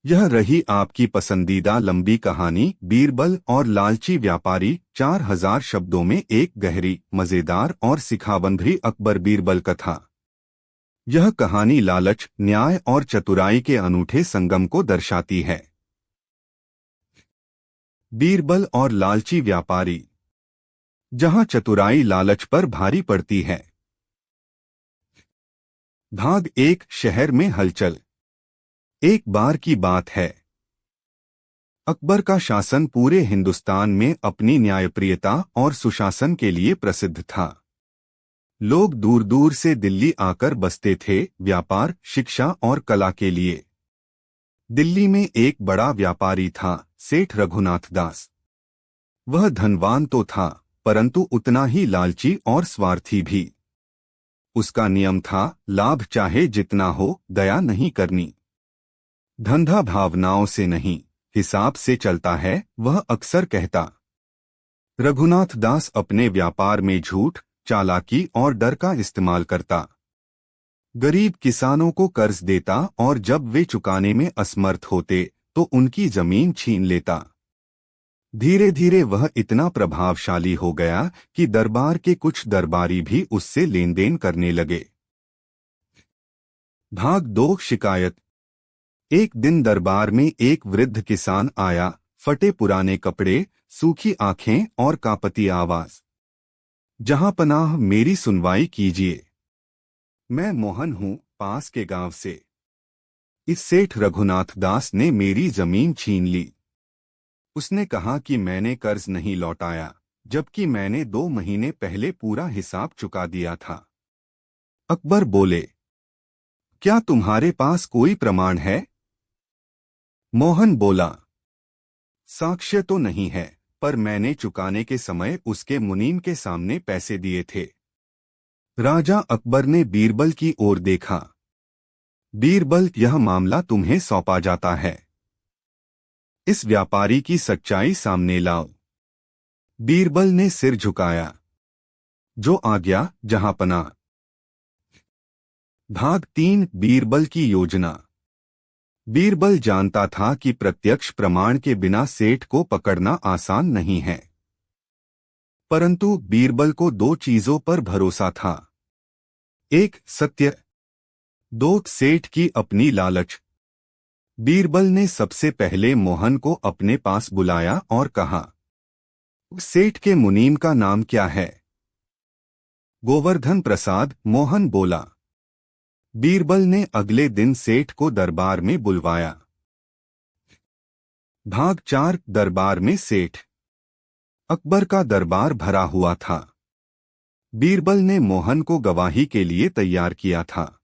यह रही आपकी पसंदीदा लंबी कहानी बीरबल और लालची व्यापारी। 4000 शब्दों में एक गहरी, मजेदार और सिखावंभरी अकबर बीरबल कथा। यह कहानी लालच, न्याय और चतुराई के अनूठे संगम को दर्शाती है। बीरबल और लालची व्यापारी। जहां चतुराई लालच पर भारी पड़ती है। भाग 1। शहर में हलचल। एक बार की बात है। अकबर का शासन पूरे हिंदुस्तान में अपनी न्यायप्रियता और सुशासन के लिए प्रसिद्ध था। लोग दूर दूर से दिल्ली आकर बसते थे, व्यापार, शिक्षा और कला के लिए। दिल्ली में एक बड़ा व्यापारी था, सेठ रघुनाथ दास। वह धनवान तो था, परंतु उतना ही लालची और स्वार्थी भी। उसका नियम था, लाभ चाहे जितना हो, दया नहीं करनी। धंधा भावनाओं से नहीं, हिसाब से चलता है, वह अक्सर कहता। रघुनाथ दास अपने व्यापार में झूठ, चालाकी और डर का इस्तेमाल करता। गरीब किसानों को कर्ज देता और जब वे चुकाने में असमर्थ होते तो उनकी जमीन छीन लेता। धीरे धीरे वह इतना प्रभावशाली हो गया कि दरबार के कुछ दरबारी भी उससे लेन देन करने लगे। भाग 2। शिकायत। एक दिन दरबार में एक वृद्ध किसान आया, फटे पुराने कपड़े, सूखी आंखें और कांपती आवाज। जहां पनाह, मेरी सुनवाई कीजिए। मैं मोहन हूं, पास के गांव से। इस सेठ रघुनाथ दास ने मेरी जमीन छीन ली। उसने कहा कि मैंने कर्ज नहीं लौटाया, जबकि मैंने 2 महीने पहले पूरा हिसाब चुका दिया था। अकबर बोले, क्या तुम्हारे पास कोई प्रमाण है? मोहन बोला, साक्ष्य तो नहीं है, पर मैंने चुकाने के समय उसके मुनीम के सामने पैसे दिए थे। राजा अकबर ने बीरबल की ओर देखा। बीरबल, यह मामला तुम्हें सौंपा जाता है। इस व्यापारी की सच्चाई सामने लाओ। बीरबल ने सिर झुकाया। जो आज्ञा, जहांपना। भाग 3। बीरबल की योजना। बीरबल जानता था कि प्रत्यक्ष प्रमाण के बिना सेठ को पकड़ना आसान नहीं है। परंतु बीरबल को 2 चीजों पर भरोसा था। 1. सत्य। 2. सेठ की अपनी लालच। बीरबल ने सबसे पहले मोहन को अपने पास बुलाया और कहा, सेठ के मुनीम का नाम क्या है? गोवर्धन प्रसाद, मोहन बोला। बीरबल ने अगले दिन सेठ को दरबार में बुलवाया। भाग 4। दरबार में सेठ। अकबर का दरबार भरा हुआ था। बीरबल ने मोहन को गवाही के लिए तैयार किया था।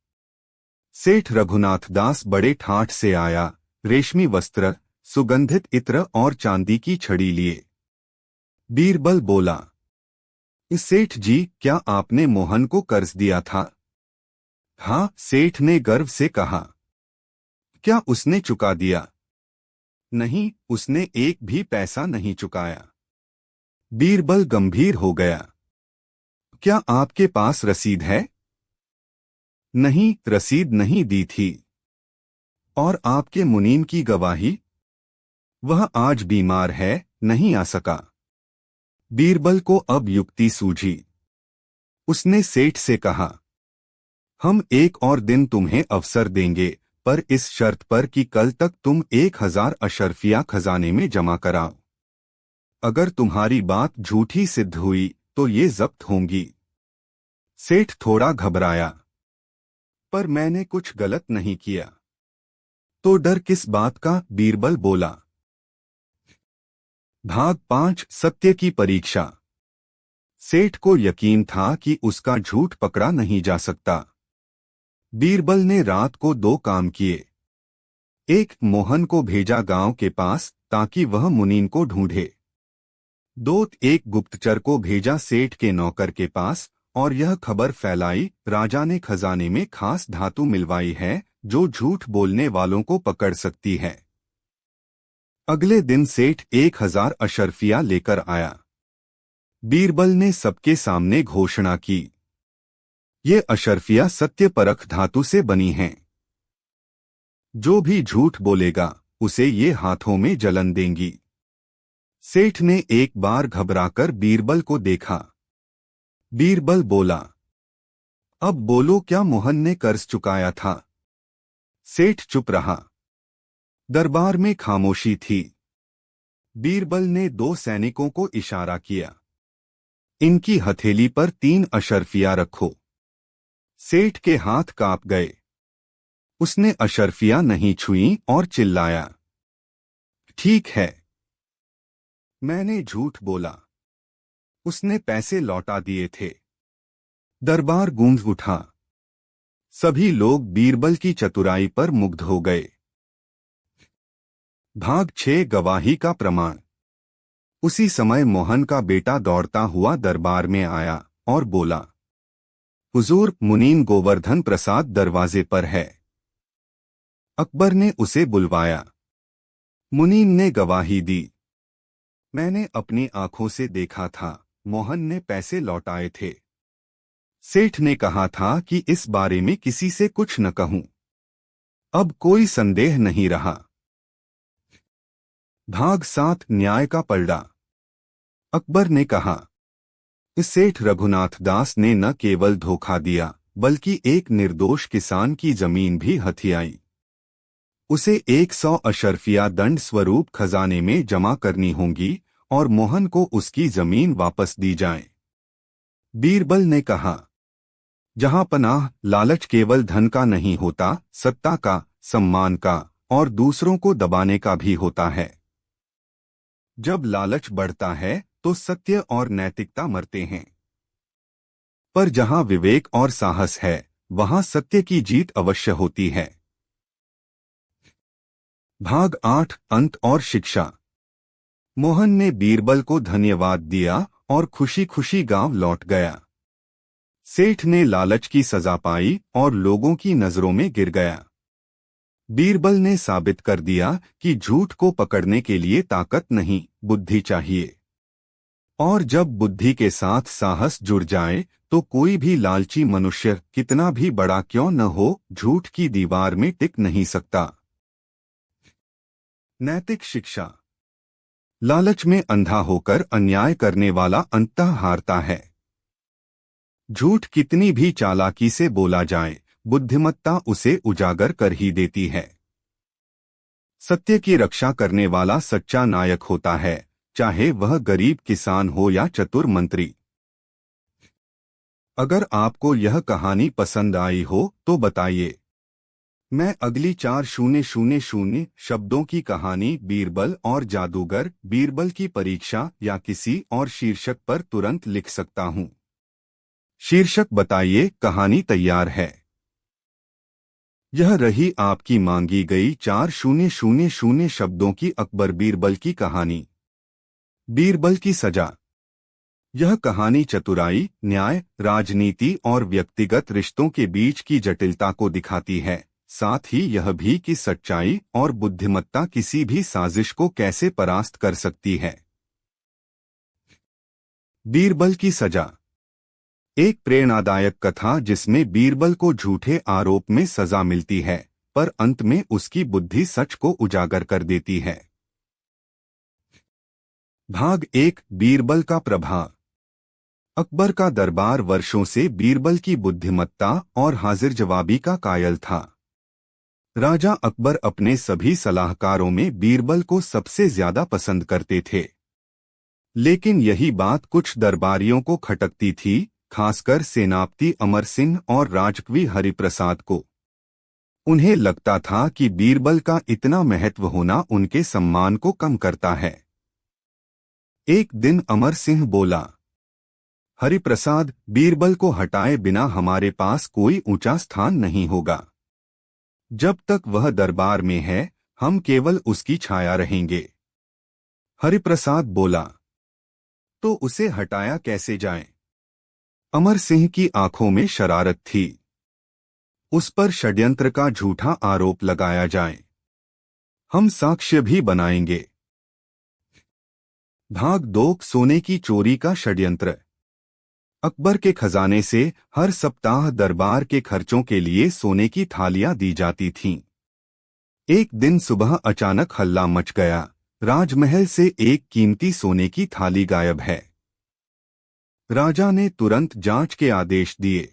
सेठ रघुनाथ दास बड़े ठाठ से आया, रेशमी वस्त्र, सुगंधित इत्र और चांदी की छड़ी लिए। बीरबल बोला, सेठ जी, क्या आपने मोहन को कर्ज दिया था? हाँ, सेठ ने गर्व से कहा। क्या उसने चुका दिया? नहीं, उसने एक भी पैसा नहीं चुकाया। बीरबल गंभीर हो गया। क्या आपके पास रसीद है? नहीं, रसीद नहीं दी थी। और आपके मुनीम की गवाही? वह आज बीमार है, नहीं आ सका। बीरबल को अब युक्ति सूझी। उसने सेठ से कहा, हम एक और दिन तुम्हें अवसर देंगे, पर इस शर्त पर कि कल तक तुम 1000 अशर्फिया खजाने में जमा कराओ। अगर तुम्हारी बात झूठी सिद्ध हुई तो ये जब्त होंगी। सेठ थोड़ा घबराया। पर मैंने कुछ गलत नहीं किया। तो डर किस बात का? बीरबल बोला। भाग 5। सत्य की परीक्षा। सेठ को यकीन था कि उसका झूठ पकड़ा नहीं जा सकता। बीरबल ने रात को 2 काम किए। 1. मोहन को भेजा गांव के पास ताकि वह मुनीम को ढूंढे। 2. एक गुप्तचर को भेजा सेठ के नौकर के पास और यह खबर फैलाई, राजा ने खजाने में खास धातु मिलवाई है जो झूठ बोलने वालों को पकड़ सकती है। अगले दिन सेठ 1000 अशर्फिया लेकर आया। बीरबल ने सबके सामने घोषणा की, ये अशर्फिया सत्य परख धातु से बनी हैं। जो भी झूठ बोलेगा उसे ये हाथों में जलन देंगी। सेठ ने एक बार घबराकर बीरबल को देखा। बीरबल बोला, अब बोलो, क्या मोहन ने कर्ज चुकाया था? सेठ चुप रहा। दरबार में खामोशी थी। बीरबल ने 2 सैनिकों को इशारा किया, इनकी हथेली पर 3 अशर्फियां रखो। सेठ के हाथ कांप गए। उसने अशर्फियां नहीं छुई और चिल्लाया, ठीक है, मैंने झूठ बोला। उसने पैसे लौटा दिए थे। दरबार गूंज उठा। सभी लोग बीरबल की चतुराई पर मुग्ध हो गए। भाग 6 गवाही का प्रमाण। उसी समय मोहन का बेटा दौड़ता हुआ दरबार में आया और बोला, हुजूर, मुनीम गोवर्धन प्रसाद दरवाजे पर है। अकबर ने उसे बुलवाया। मुनीम ने गवाही दी, मैंने अपनी आंखों से देखा था, मोहन ने पैसे लौटाए थे। सेठ ने कहा था कि इस बारे में किसी से कुछ न कहूं। अब कोई संदेह नहीं रहा। भाग 7 न्याय का पलड़ा। अकबर ने कहा, इस सेठ रघुनाथ दास ने न केवल धोखा दिया बल्कि एक निर्दोष किसान की जमीन भी हथियाई। उसे 100 अशर्फिया दंड स्वरूप खजाने में जमा करनी होंगी और मोहन को उसकी जमीन वापस दी जाए। बीरबल ने कहा, जहां पनाह लालच केवल धन का नहीं होता, सत्ता का, सम्मान का और दूसरों को दबाने का भी होता है। जब लालच बढ़ता है तो सत्य और नैतिकता मरते हैं, पर जहां विवेक और साहस है वहां सत्य की जीत अवश्य होती है। भाग 8 अंत और शिक्षा। मोहन ने बीरबल को धन्यवाद दिया और खुशी खुशी गांव लौट गया। सेठ ने लालच की सजा पाई और लोगों की नजरों में गिर गया। बीरबल ने साबित कर दिया कि झूठ को पकड़ने के लिए ताकत नहीं, बुद्धि चाहिए। और जब बुद्धि के साथ साहस जुड़ जाए तो कोई भी लालची मनुष्य कितना भी बड़ा क्यों न हो, झूठ की दीवार में टिक नहीं सकता। नैतिक शिक्षा। लालच में अंधा होकर अन्याय करने वाला अंततः हारता है। झूठ कितनी भी चालाकी से बोला जाए, बुद्धिमत्ता उसे उजागर कर ही देती है। सत्य की रक्षा करने वाला सच्चा नायक होता है, चाहे वह गरीब किसान हो या चतुर मंत्री। अगर आपको यह कहानी पसंद आई हो तो बताइए। मैं अगली 4000 शब्दों की कहानी बीरबल और जादूगर बीरबल की परीक्षा या किसी और शीर्षक पर तुरंत लिख सकता हूं। शीर्षक बताइए, कहानी तैयार है। यह रही आपकी मांगी गई 4000 शब्दों की अकबर बीरबल की कहानी। बीरबल की सजा। यह कहानी चतुराई, न्याय, राजनीति और व्यक्तिगत रिश्तों के बीच की जटिलता को दिखाती है, साथ ही यह भी कि सच्चाई और बुद्धिमत्ता किसी भी साजिश को कैसे परास्त कर सकती है। बीरबल की सजा। एक प्रेरणादायक कथा जिसमें बीरबल को झूठे आरोप में सजा मिलती है, पर अंत में उसकी बुद्धि सच को उजागर कर देती है। भाग 1 बीरबल का प्रभाव। अकबर का दरबार वर्षों से बीरबल की बुद्धिमत्ता और हाजिर जवाबी का कायल था। राजा अकबर अपने सभी सलाहकारों में बीरबल को सबसे ज्यादा पसंद करते थे। लेकिन यही बात कुछ दरबारियों को खटकती थी, खासकर सेनापति अमर सिंह और राजकवि हरिप्रसाद को। उन्हें लगता था कि बीरबल का इतना महत्व होना उनके सम्मान को कम करता है। एक दिन अमर सिंह बोला, हरिप्रसाद, बीरबल को हटाए बिना हमारे पास कोई ऊंचा स्थान नहीं होगा। जब तक वह दरबार में है, हम केवल उसकी छाया रहेंगे। हरिप्रसाद बोला, तो उसे हटाया कैसे जाए? अमर सिंह की आंखों में शरारत थी। उस पर षड्यंत्र का झूठा आरोप लगाया जाए। हम साक्ष्य भी बनाएंगे। भाग 2 सोने की चोरी का षड्यंत्र। अकबर के खजाने से हर सप्ताह दरबार के खर्चों के लिए सोने की थालियां दी जाती थीं। एक दिन सुबह अचानक हल्ला मच गया। राजमहल से एक कीमती सोने की थाली गायब है। राजा ने तुरंत जांच के आदेश दिए।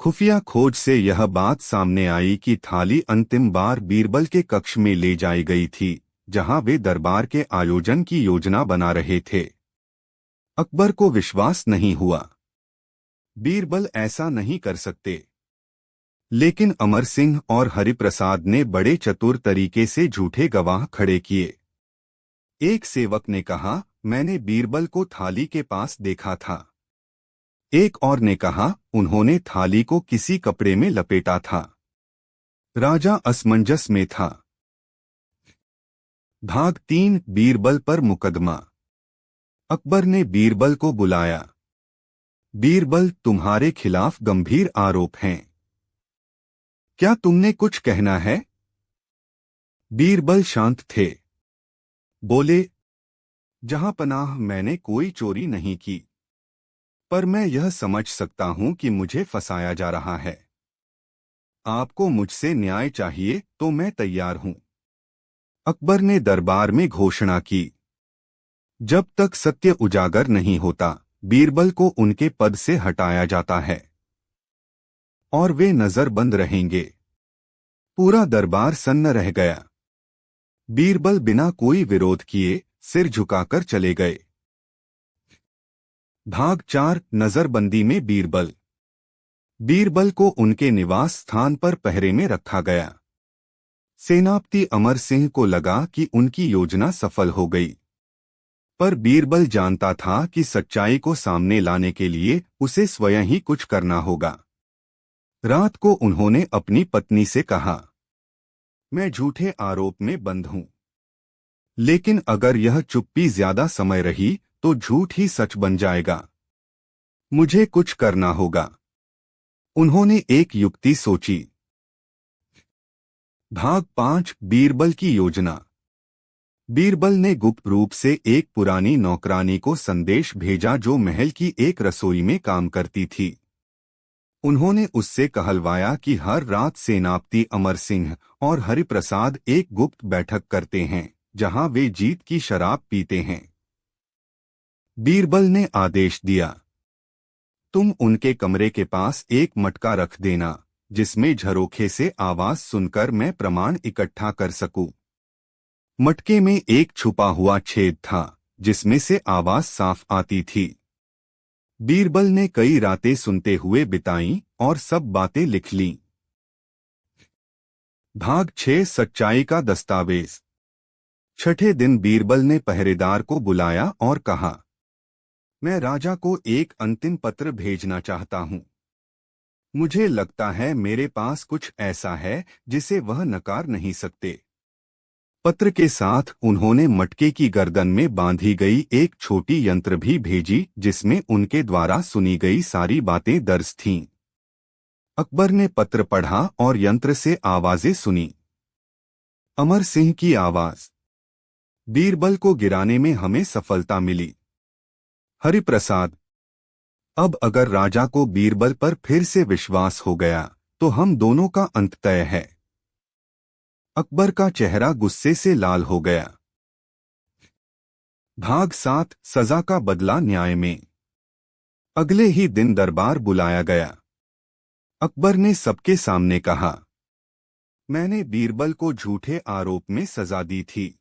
खुफिया खोज से यह बात सामने आई कि थाली अंतिम बार बीरबल के कक्ष में ले जाई गई थी, जहां वे दरबार के आयोजन की योजना बना रहे थे। अकबर को विश्वास नहीं हुआ। बीरबल ऐसा नहीं कर सकते। लेकिन अमर सिंह और हरिप्रसाद ने बड़े चतुर तरीके से झूठे गवाह खड़े किए। एक सेवक ने कहा, मैंने बीरबल को थाली के पास देखा था। एक और ने कहा, उन्होंने थाली को किसी कपड़े में लपेटा था। राजा असमंजस में था। भाग 3 बीरबल पर मुकदमा। अकबर ने बीरबल को बुलाया। बीरबल, तुम्हारे खिलाफ गंभीर आरोप हैं। क्या तुमने कुछ कहना है? बीरबल शांत थे। बोले, जहां पनाह, मैंने कोई चोरी नहीं की, पर मैं यह समझ सकता हूं कि मुझे फंसाया जा रहा है। आपको मुझसे न्याय चाहिए तो मैं तैयार हूं। अकबर ने दरबार में घोषणा की, जब तक सत्य उजागर नहीं होता, बीरबल को उनके पद से हटाया जाता है और वे नजरबंद रहेंगे। पूरा दरबार सन्न रह गया। बीरबल बिना कोई विरोध किए सिर झुकाकर चले गए। भाग 4 नजरबंदी में बीरबल। बीरबल को उनके निवास स्थान पर पहरे में रखा गया। सेनापति अमर सिंह को लगा कि उनकी योजना सफल हो गई, पर बीरबल जानता था कि सच्चाई को सामने लाने के लिए उसे स्वयं ही कुछ करना होगा। रात को उन्होंने अपनी पत्नी से कहा, मैं झूठे आरोप में बंद हूं, लेकिन अगर यह चुप्पी ज्यादा समय रही तो झूठ ही सच बन जाएगा। मुझे कुछ करना होगा। उन्होंने एक युक्ति सोची। भाग 5 बीरबल की योजना। बीरबल ने गुप्त रूप से एक पुरानी नौकरानी को संदेश भेजा जो महल की एक रसोई में काम करती थी। उन्होंने उससे कहलवाया कि हर रात सेनापति अमर सिंह और हरिप्रसाद एक गुप्त बैठक करते हैं, जहां वे जीत की शराब पीते हैं। बीरबल ने आदेश दिया, तुम उनके कमरे के पास एक मटका रख देना, जिसमें झरोखे से आवाज सुनकर मैं प्रमाण इकट्ठा कर सकूं। मटके में एक छुपा हुआ छेद था, जिसमें से आवाज साफ आती थी। बीरबल ने कई रातें सुनते हुए बिताईं और सब बातें लिख लीं। भाग 6 सच्चाई का दस्तावेज। छठे दिन बीरबल ने पहरेदार को बुलाया और कहा, मैं राजा को एक अंतिम पत्र भेजना चाहता हूं। मुझे लगता है मेरे पास कुछ ऐसा है जिसे वह नकार नहीं सकते। पत्र के साथ उन्होंने मटके की गर्दन में बांधी गई एक छोटी यंत्र भी भेजी, जिसमें उनके द्वारा सुनी गई सारी बातें दर्ज थीं। अकबर ने पत्र पढ़ा और यंत्र से आवाजें सुनी। अमर सिंह की आवाज, बीरबल को गिराने में हमें सफलता मिली। हरिप्रसाद, अब अगर राजा को बीरबल पर फिर से विश्वास हो गया तो हम दोनों का अंत तय है। अकबर का चेहरा गुस्से से लाल हो गया। भाग 7 सजा का बदला न्याय में। अगले ही दिन दरबार बुलाया गया। अकबर ने सबके सामने कहा, मैंने बीरबल को झूठे आरोप में सजा दी थी।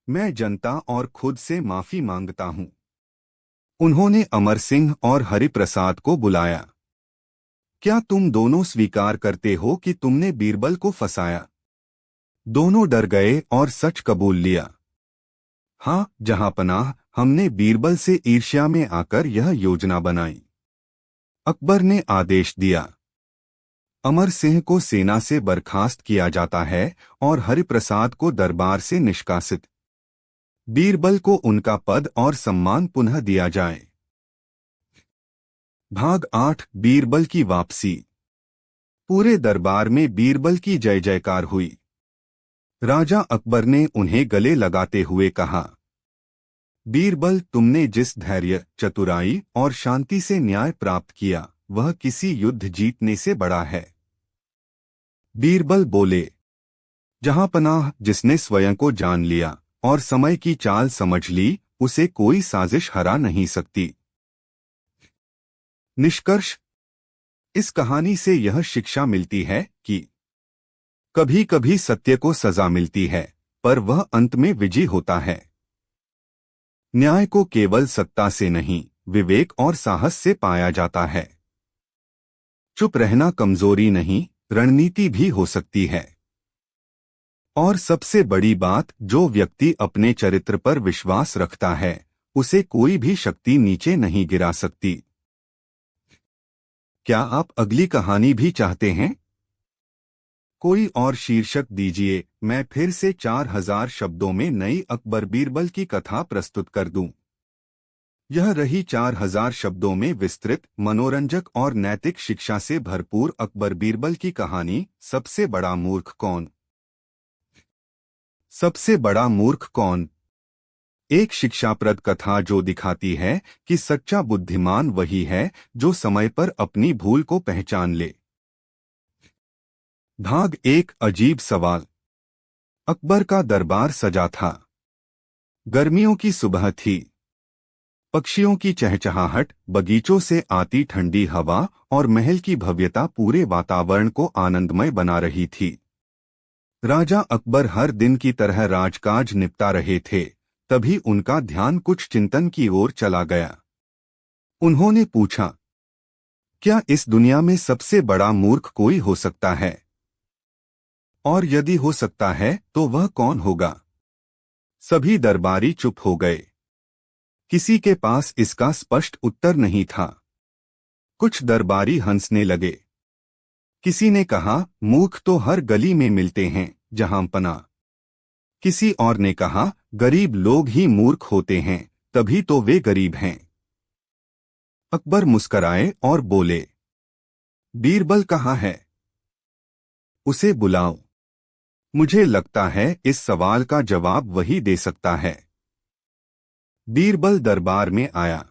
मैं जनता और खुद से माफी मांगता हूं। उन्होंने अमर सिंह और हरिप्रसाद को बुलाया। क्या तुम दोनों स्वीकार करते हो कि तुमने बीरबल को फंसाया? दोनों डर गए और सच कबूल लिया। हाँ जहांपनाह, हमने बीरबल से ईर्ष्या में आकर यह योजना बनाई। अकबर ने आदेश दिया, अमर सिंह को सेना से बर्खास्त किया जाता है और हरिप्रसाद को दरबार से निष्कासित। बीरबल को उनका पद और सम्मान पुनः दिया जाए। भाग 8 बीरबल की वापसी। पूरे दरबार में बीरबल की जय जयकार हुई। राजा अकबर ने उन्हें गले लगाते हुए कहा, बीरबल, तुमने जिस धैर्य, चतुराई और शांति से न्याय प्राप्त किया, वह किसी युद्ध जीतने से बड़ा है। बीरबल बोले, जहां पनाह जिसने स्वयं को जान लिया और समय की चाल समझ ली, उसे कोई साजिश हरा नहीं सकती। निष्कर्ष, इस कहानी से यह शिक्षा मिलती है कि कभी कभी सत्य को सजा मिलती है, पर वह अंत में विजयी होता है। न्याय को केवल सत्ता से नहीं, विवेक और साहस से पाया जाता है। चुप रहना कमजोरी नहीं, रणनीति भी हो सकती है। और सबसे बड़ी बात, जो व्यक्ति अपने चरित्र पर विश्वास रखता है, उसे कोई भी शक्ति नीचे नहीं गिरा सकती। क्या आप अगली कहानी भी चाहते हैं? कोई और शीर्षक दीजिए, मैं फिर से 4000 शब्दों में नई अकबर बीरबल की कथा प्रस्तुत कर दूं। यह रही 4000 शब्दों में विस्तृत, मनोरंजक और नैतिक शिक्षा से भरपूर अकबर बीरबल की कहानी। सबसे बड़ा मूर्ख कौन? सबसे बड़ा मूर्ख कौन? एक शिक्षाप्रद कथा जो दिखाती है कि सच्चा बुद्धिमान वही है जो समय पर अपनी भूल को पहचान ले। भाग 1, अजीब सवाल। अकबर का दरबार सजा था। गर्मियों की सुबह थी। पक्षियों की चहचहाहट, बगीचों से आती ठंडी हवा और महल की भव्यता पूरे वातावरण को आनंदमय बना रही थी। राजा अकबर हर दिन की तरह राजकाज निपटा रहे थे, तभी उनका ध्यान कुछ चिंतन की ओर चला गया। उन्होंने पूछा, क्या इस दुनिया में सबसे बड़ा मूर्ख कोई हो सकता है? और यदि हो सकता है तो वह कौन होगा? सभी दरबारी चुप हो गए। किसी के पास इसका स्पष्ट उत्तर नहीं था। कुछ दरबारी हंसने लगे। किसी ने कहा, मूर्ख तो हर गली में मिलते हैं, जहांपना। किसी और ने कहा, गरीब लोग ही मूर्ख होते हैं, तभी तो वे गरीब हैं। अकबर मुस्कराए और बोले, बीरबल कहाँ है? उसे बुलाओ। मुझे लगता है इस सवाल का जवाब वही दे सकता है। बीरबल दरबार में आया।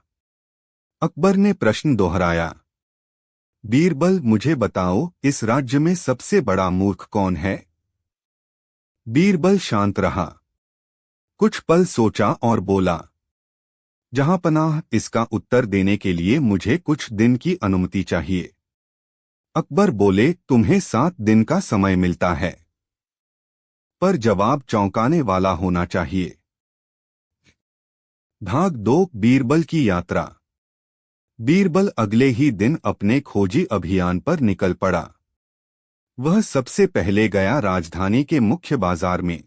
अकबर ने प्रश्न दोहराया, बीरबल मुझे बताओ, इस राज्य में सबसे बड़ा मूर्ख कौन है? बीरबल शांत रहा। कुछ पल सोचा और बोला, जहांपनाह, इसका उत्तर देने के लिए मुझे कुछ दिन की अनुमति चाहिए। अकबर बोले, तुम्हें 7 दिन का समय मिलता है, पर जवाब चौंकाने वाला होना चाहिए। भाग 2, बीरबल की यात्रा। बीरबल अगले ही दिन अपने खोजी अभियान पर निकल पड़ा। वह सबसे पहले गया राजधानी के मुख्य बाजार में।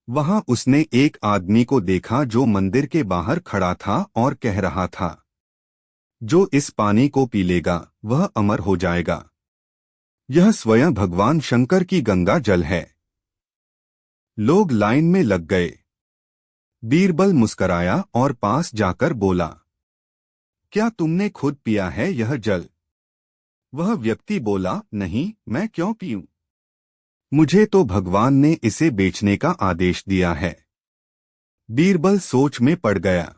वहां उसने एक आदमी को देखा जो मंदिर के बाहर खड़ा था और कह रहा था, जो इस पानी को पी लेगा वह अमर हो जाएगा। यह स्वयं भगवान शंकर की गंगा जल है। लोग लाइन में लग गए। बीरबल मुस्कराया और पास जाकर बोला, क्या तुमने खुद पिया है यह जल? वह व्यक्ति बोला, नहीं, मैं क्यों पीऊं? मुझे तो भगवान ने इसे बेचने का आदेश दिया है। बीरबल सोच में पड़ गया।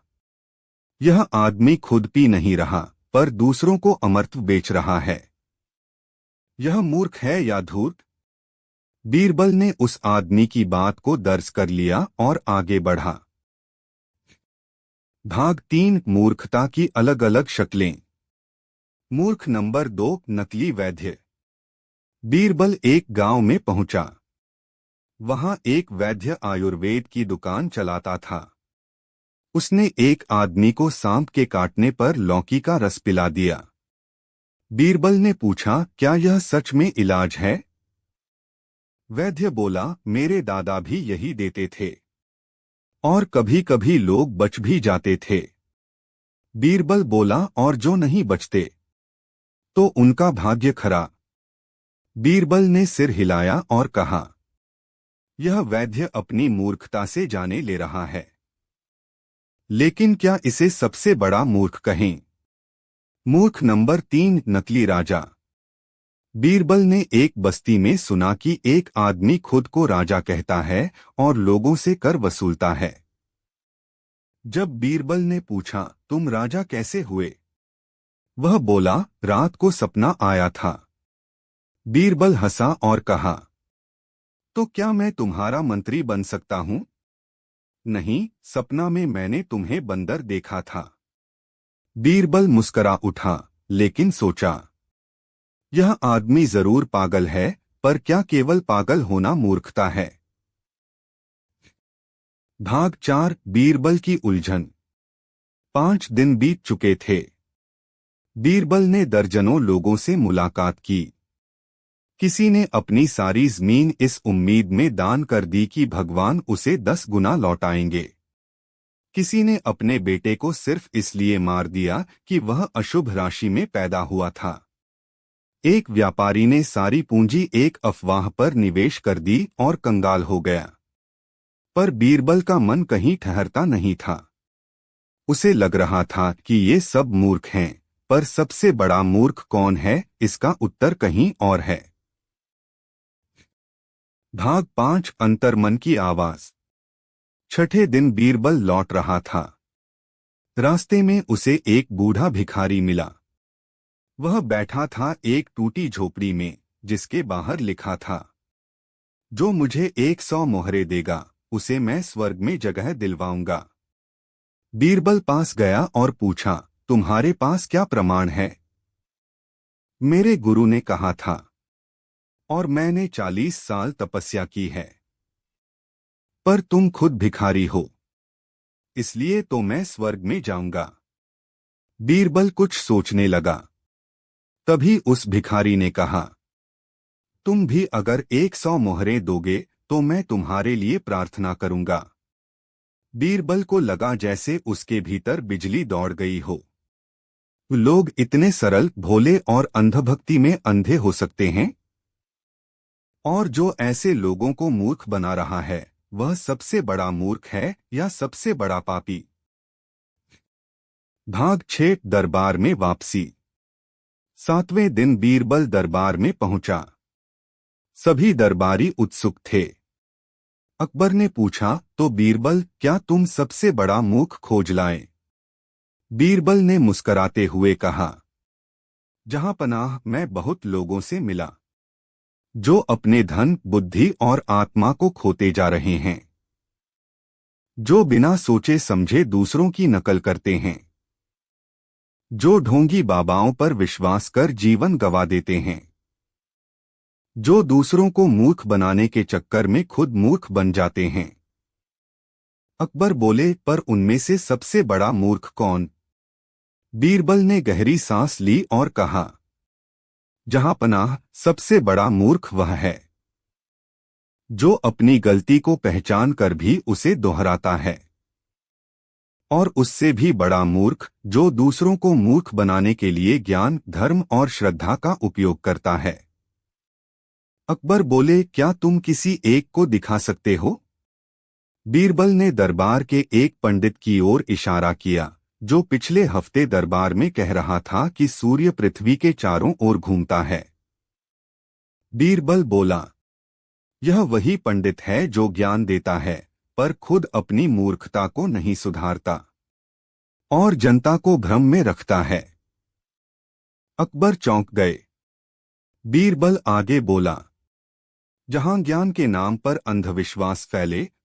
यह आदमी खुद पी नहीं रहा, पर दूसरों को अमरत्व बेच रहा है। यह मूर्ख है या धूर्त? बीरबल ने उस आदमी की बात को दर्ज कर लिया और आगे बढ़ा। भाग 3, मूर्खता की अलग अलग शक्लें। मूर्ख नंबर 2, नकली वैद्य। बीरबल एक गांव में पहुंचा। वहां एक वैद्य आयुर्वेद की दुकान चलाता था। उसने एक आदमी को सांप के काटने पर लौकी का रस पिला दिया। बीरबल ने पूछा, क्या यह सच में इलाज है? वैद्य बोला, मेरे दादा भी यही देते थे, और कभी कभी लोग बच भी जाते थे। बीरबल बोला, और जो नहीं बचते तो उनका भाग्य खरा। बीरबल ने सिर हिलाया और कहा, यह वैद्य अपनी मूर्खता से जाने ले रहा है। लेकिन क्या इसे सबसे बड़ा मूर्ख कहें? मूर्ख नंबर 3, नकली राजा। बीरबल ने एक बस्ती में सुना कि एक आदमी खुद को राजा कहता है और लोगों से कर वसूलता है। जब बीरबल ने पूछा, तुम राजा कैसे हुए? वह बोला, रात को सपना आया था। बीरबल हंसा और कहा, तो क्या मैं तुम्हारा मंत्री बन सकता हूं? नहीं, सपना में मैंने तुम्हें बंदर देखा था। बीरबल मुस्करा उठा, लेकिन सोचा, यह आदमी जरूर पागल है, पर क्या केवल पागल होना मूर्खता है? भाग 4 बीरबल की उलझन। 5 दिन बीत चुके थे। बीरबल ने दर्जनों लोगों से मुलाकात की। किसी ने अपनी सारी जमीन इस उम्मीद में दान कर दी कि भगवान उसे 10 गुना लौटाएंगे। किसी ने अपने बेटे को सिर्फ इसलिए मार दिया कि वह अशुभ राशि में पैदा हुआ था। एक व्यापारी ने सारी पूंजी एक अफवाह पर निवेश कर दी और कंगाल हो गया। पर बीरबल का मन कहीं ठहरता नहीं था। उसे लग रहा था कि ये सब मूर्ख हैं, पर सबसे बड़ा मूर्ख कौन है, इसका उत्तर कहीं और है। भाग 5 अंतर्मन की आवाज। छठे दिन बीरबल लौट रहा था। रास्ते में उसे एक बूढ़ा भिखारी मिला। वह बैठा था एक टूटी झोपड़ी में, जिसके बाहर लिखा था, जो मुझे 100 मोहरे देगा, उसे मैं स्वर्ग में जगह दिलवाऊंगा। बीरबल पास गया और पूछा, तुम्हारे पास क्या प्रमाण है? मेरे गुरु ने कहा था, और मैंने 40 साल तपस्या की है। पर तुम खुद भिखारी हो, इसलिए तो मैं स्वर्ग में जाऊंगा। बीरबल कुछ सोचने लगा। तभी उस भिखारी ने कहा, तुम भी अगर 100 मोहरें दोगे तो मैं तुम्हारे लिए प्रार्थना करूंगा। बीरबल को लगा जैसे उसके भीतर बिजली दौड़ गई हो। लोग इतने सरल, भोले और अंधभक्ति में अंधे हो सकते हैं? और जो ऐसे लोगों को मूर्ख बना रहा है, वह सबसे बड़ा मूर्ख है या सबसे बड़ा पापी? भाग 6 दरबार में वापसी। 7वें दिन बीरबल दरबार में पहुंचा। सभी दरबारी उत्सुक थे। अकबर ने पूछा, तो बीरबल, क्या तुम सबसे बड़ा मूर्ख खोज लाए? बीरबल ने मुस्कराते हुए कहा, जहां पनाह, मैं बहुत लोगों से मिला, जो अपने धन, बुद्धि और आत्मा को खोते जा रहे हैं, जो बिना सोचे समझे दूसरों की नकल करते हैं, जो ढोंगी बाबाओं पर विश्वास कर जीवन गंवा देते हैं, जो दूसरों को मूर्ख बनाने के चक्कर में खुद मूर्ख बन जाते हैं। अकबर बोले, पर उनमें से सबसे बड़ा मूर्ख कौन? बीरबल ने गहरी सांस ली और कहा, जहां पनाह, सबसे बड़ा मूर्ख वह है जो अपनी गलती को पहचान कर भी उसे दोहराता है, और उससे भी बड़ा मूर्ख जो दूसरों को मूर्ख बनाने के लिए ज्ञान, धर्म और श्रद्धा का उपयोग करता है। अकबर बोले, क्या तुम किसी एक को दिखा सकते हो? बीरबल ने दरबार के एक पंडित की ओर इशारा किया, जो पिछले हफ्ते दरबार में कह रहा था कि सूर्य पृथ्वी के चारों ओर घूमता है। बीरबल बोला, यह वही पंडित है जो ज्ञान देता है, पर खुद अपनी मूर्खता को नहीं सुधारता और जनता को भ्रम में रखता है। अकबर चौंक गए। बीरबल आगे बोला, जहां ज्ञान के नाम पर अंधविश्वास फैले,